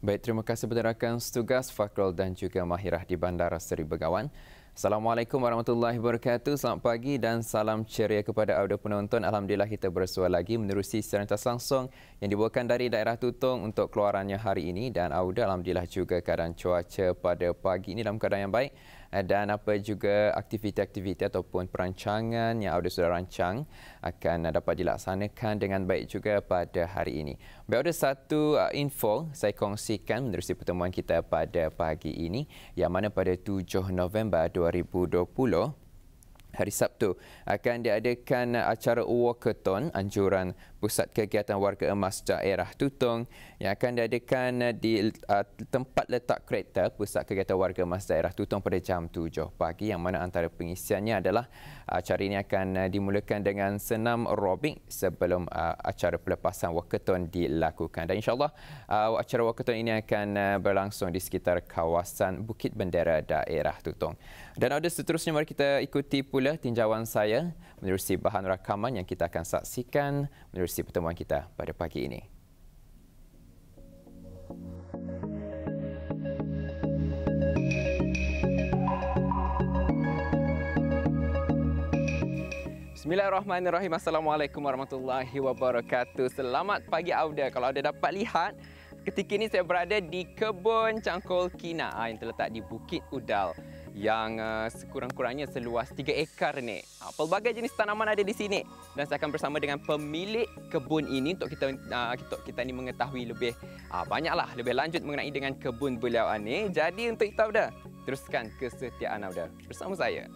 Baik, terima kasih kepada rakan setugas Fakrul dan juga Mahirah di Bandara Seri Begawan. Assalamualaikum warahmatullahi wabarakatuh. Selamat pagi dan salam ceria kepada audio penonton. Alhamdulillah kita bersua lagi menerusi siaran tas langsung yang dibawakan dari daerah Tutong untuk keluarannya hari ini. Dan audio alhamdulillah juga keadaan cuaca pada pagi ini dalam keadaan yang baik. Dan apa juga aktiviti-aktiviti ataupun perancangan yang audio sudah rancang akan dapat dilaksanakan dengan baik juga pada hari ini. Baik, ada satu info saya kongsikan menerusi pertemuan kita pada pagi ini yang mana pada 7 November 2020 hari Sabtu akan diadakan acara walkathon anjuran Pusat Kegiatan Warga Emas Daerah Tutong yang akan diadakan di tempat letak kereta Pusat Kegiatan Warga Emas Daerah Tutong pada jam 7 pagi yang mana antara pengisiannya adalah acara ini akan dimulakan dengan senam aerobik sebelum acara pelepasan walkathon dilakukan dan insyaAllah acara walkathon ini akan berlangsung di sekitar kawasan Bukit Bendera Daerah Tutong. Dan ada seterusnya mari kita ikuti pula tinjauan saya menerusi bahan rakaman yang kita akan saksikan menerusi pertemuan kita pada pagi ini. Bismillahirrahmanirrahim. Assalamualaikum warahmatullahi wabarakatuh. Selamat pagi Auda. Kalau Auda dapat lihat, ketika ini saya berada di kebun cangkul kina yang terletak di Bukit Udal yang sekurang-kurangnya seluas 3 ekar ni. Pelbagai jenis tanaman ada di sini dan saya akan bersama dengan pemilik kebun ini untuk kita ni mengetahui lebih banyaklah lebih lanjut mengenai dengan kebun beliau ni. Jadi untuk itu Auda, teruskan kesetiaan Auda bersama saya.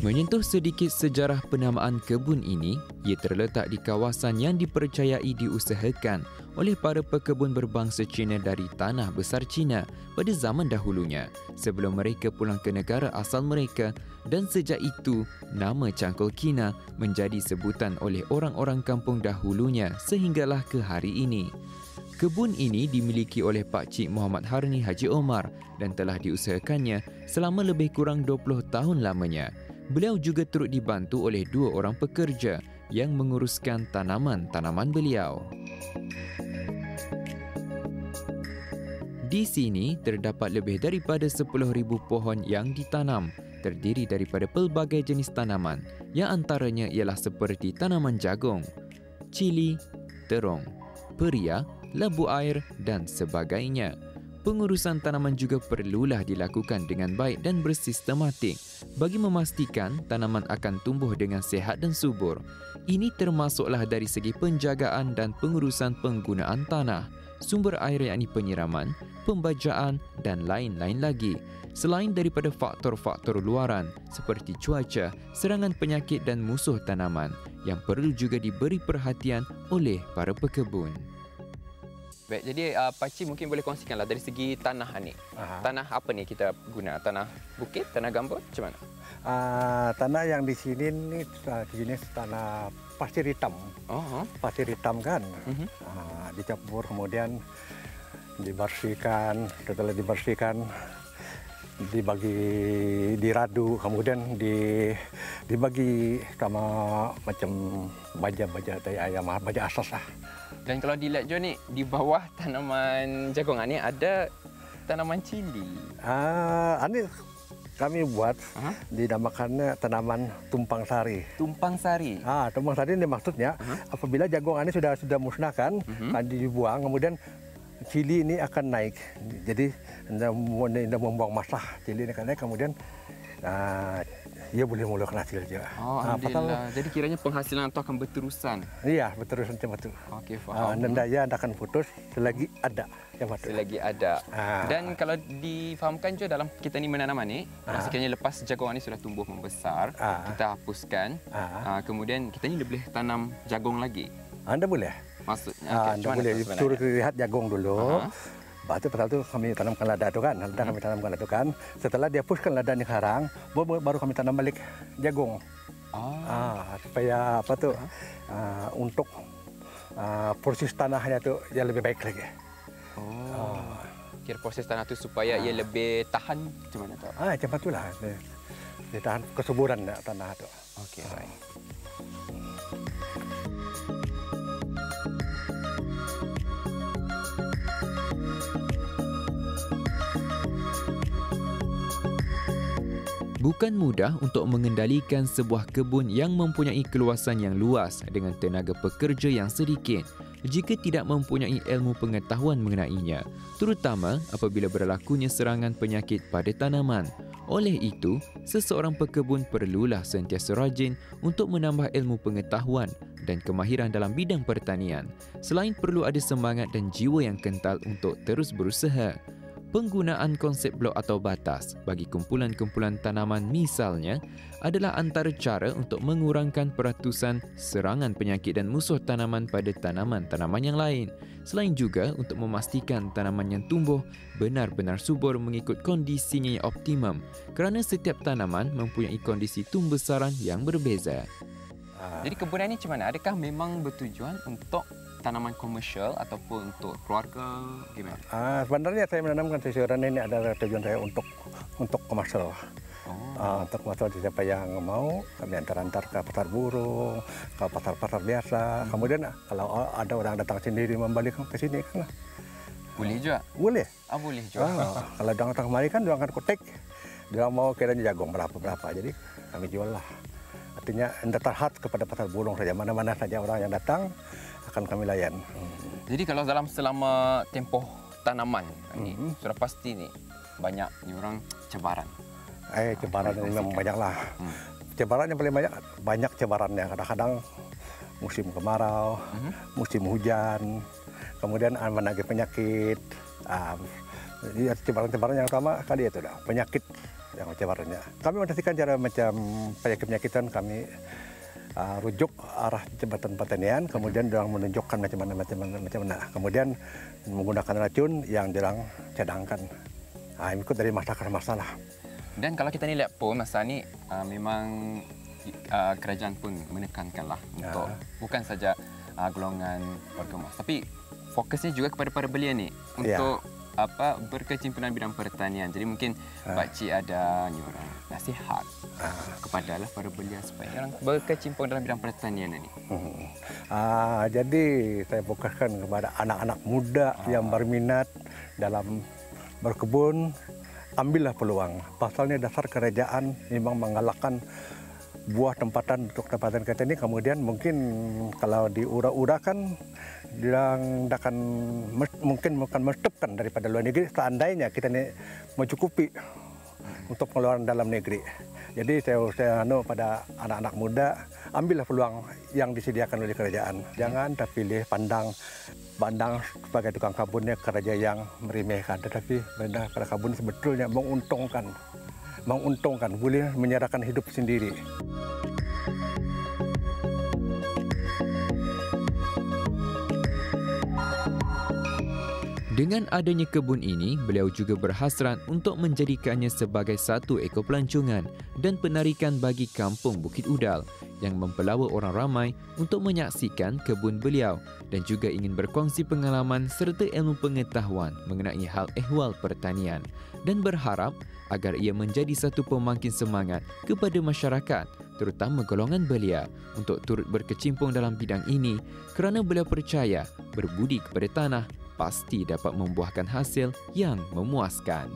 Menyentuh sedikit sejarah penamaan kebun ini, ia terletak di kawasan yang dipercayai diusahakan oleh para pekebun berbangsa Cina dari tanah besar Cina pada zaman dahulunya sebelum mereka pulang ke negara asal mereka dan sejak itu nama Cangkul Kina menjadi sebutan oleh orang-orang kampung dahulunya sehinggalah ke hari ini. Kebun ini dimiliki oleh Pak Cik Muhammad Harni Haji Omar dan telah diusahakannya selama lebih kurang 20 tahun lamanya. Beliau juga turut dibantu oleh 2 orang pekerja yang menguruskan tanaman-tanaman beliau. Di sini terdapat lebih daripada 10,000 pohon yang ditanam, terdiri daripada pelbagai jenis tanaman yang antaranya ialah seperti tanaman jagung, cili, terong, peria, labu air dan sebagainya. Pengurusan tanaman juga perlulah dilakukan dengan baik dan bersistematik bagi memastikan tanaman akan tumbuh dengan sihat dan subur. Ini termasuklah dari segi penjagaan dan pengurusan penggunaan tanah, sumber air yakni penyiraman, pembajaan dan lain-lain lagi. Selain daripada faktor-faktor luaran seperti cuaca, serangan penyakit dan musuh tanaman yang perlu juga diberi perhatian oleh para pekebun. Baik, jadi Pakcik mungkin boleh kongsikanlah dari segi tanah ni. Tanah apa ni kita guna? Tanah bukit, tanah gambut, macam mana? Tanah yang di sini ni jenis tanah pasir hitam. Pasir hitam kan. Dicampur kemudian dibersihkan, setelah dibersihkan dibagi diradu, kemudian dibagi sama macam baja-baja tai ayam, baja asas lah. Dan kalau dilihat Jo ni, di bawah tanaman jagung ni ada tanaman cili. Ini kami buat dinamakannya tanaman tumpang sari. Tumpang sari. Tumpang sari ini maksudnya apabila jagung ini sudah musnahkan, dibuang, kemudian cili ini akan naik. Jadi anda membuang masalah cili ini akan naik, kemudian ia boleh mulakan hasil je. Alhamdulillah. Jadi kiranya penghasilan itu akan berterusan. Iya, berterusan betul. Okey, faham. Daya anda akan putus selagi ada yang betul. Selagi ada. Dan kalau difahamkan juga dalam kita ni menanam ni, sekiranya lepas jagung ni sudah tumbuh membesar, kita hapuskan. Kemudian kita ni boleh tanam jagung lagi. Anda boleh. Maksudnya anda boleh suruh lihat jagung dulu. Lepas itu kami tanamkan lada itu kan, kami tanamkan lada itu kan. Setelah dia hapuskan lada ini sekarang, baru kami tanam balik jagung. Supaya untuk proses tanahnya itu yang lebih baik lagi. kira proses tanah tu supaya ia lebih tahan macam mana tu? Macam itulah. Dia tahan kesuburan tanah tu. Okey, baik. Bukan mudah untuk mengendalikan sebuah kebun yang mempunyai keluasan yang luas dengan tenaga pekerja yang sedikit jika tidak mempunyai ilmu pengetahuan mengenainya, terutama apabila berlakunya serangan penyakit pada tanaman. Oleh itu, seseorang pekebun perlulah sentiasa rajin untuk menambah ilmu pengetahuan dan kemahiran dalam bidang pertanian. Selain perlu ada semangat dan jiwa yang kental untuk terus berusaha. Penggunaan konsep blok atau batas bagi kumpulan-kumpulan tanaman misalnya adalah antara cara untuk mengurangkan peratusan serangan penyakit dan musuh tanaman pada tanaman-tanaman yang lain. Selain juga untuk memastikan tanaman yang tumbuh benar-benar subur mengikut kondisinya yang optimum kerana setiap tanaman mempunyai kondisi tumbuh besaran yang berbeza. Jadi kebunan ini macam mana? Adakah memang bertujuan untuk tanaman komersial ataupun untuk keluarga gimana? Sebenarnya saya menanamkan sayuran ini adalah tujuan saya untuk komersial. Untuk komersial siapa yang mau kami antar ke pasar burung, ke pasar-pasar biasa. Kemudian kalau ada orang datang sendiri membeli ke sini kan boleh juga. Boleh. Boleh juga. Kalau datang kemari kan dia akan kotek. Dia mau kiranya jagung berapa. Jadi kami jual lah. Artinya tidak terhad kepada pasar burung saja. Mana-mana saja orang yang datang akan kami layan. Jadi kalau selama tempoh tanaman ni sudah pasti ni banyak ni orang cabaran. Cabaran memang banyaklah. Cabaran yang paling banyak cabarannya. Kadang-kadang musim kemarau, musim hujan, kemudian menagih penyakit. Cabaran-cabaran yang utama kali itu dah penyakit yang cabarannya. Kami mendeteksikan cara macam penyakit-penyakitan kami rujuk arah jabatan pertanian, kemudian diorang menunjukkan macam mana. Kemudian menggunakan racun yang diorang cadangkan. Ikut dari masalah ke masalah. Dan kalau kita ni lihat pun masa ni memang kerajaan pun menekankanlah untuk bukan saja golongan warga emas, tapi fokusnya juga kepada para belia ni untuk berkecimpungan bidang pertanian. Jadi mungkin Pak Cik ada orang nasihat kepada para belia supaya orang berkecimpung dalam bidang pertanian ini. Jadi saya fokuskan kepada anak-anak muda yang berminat dalam berkebun, ambillah peluang. Pasalnya dasar kerajaan memang menggalakkan buah tempatan untuk tempatan kita ini. Kemudian mungkin kalau diura-urakan dia akan mungkin menstopkan daripada luar negeri seandainya kita ini mencukupi untuk pengeluaran dalam negeri. Jadi saya pada anak-anak muda, ambillah peluang yang disediakan oleh kerajaan. Jangan terpilih pandang sebagai tukang kabunnya kerajaan yang meremehkan, tetapi pada kabun sebetulnya menguntungkan, boleh menyerahkan hidup sendiri. Dengan adanya kebun ini, beliau juga berhasrat untuk menjadikannya sebagai satu ekor pelancongan dan penarikan bagi kampung Bukit Udal yang mempelawa orang ramai untuk menyaksikan kebun beliau dan juga ingin berkongsi pengalaman serta ilmu pengetahuan mengenai hal ehwal pertanian dan berharap agar ia menjadi satu pembangkit semangat kepada masyarakat terutama golongan belia untuk turut berkecimpung dalam bidang ini kerana beliau percaya berbudi kepada tanah pasti dapat membuahkan hasil yang memuaskan.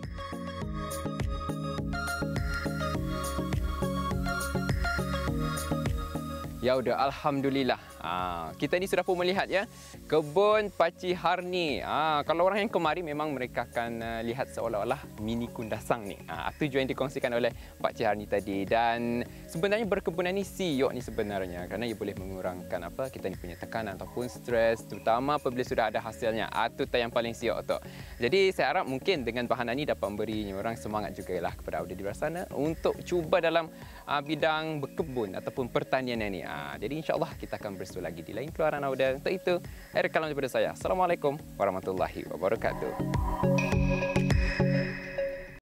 Ya udah, alhamdulillah. Kita ni sudah pun melihat ya kebun Pak Cik Harni. Kalau orang yang kemari memang mereka akan lihat seolah-olah mini Kundasang ni. Tujuan yang dikongsikan oleh Pak Cik Harni tadi. Dan sebenarnya berkebunan ni siok ni sebenarnya kerana ia boleh mengurangkan kita ni punya tekanan ataupun stres, terutama apabila sudah ada hasilnya. Itu yang paling siok tu. Jadi saya harap mungkin dengan bahanan ni dapat memberi orang semangat jugalah kepada audio di luar sana untuk cuba dalam bidang berkebun ataupun pertanian ini. Jadi insya-Allah kita akan bersua lagi di lain keluaran audio. Untuk itu, akhir kalam daripada saya. Assalamualaikum warahmatullahi wabarakatuh.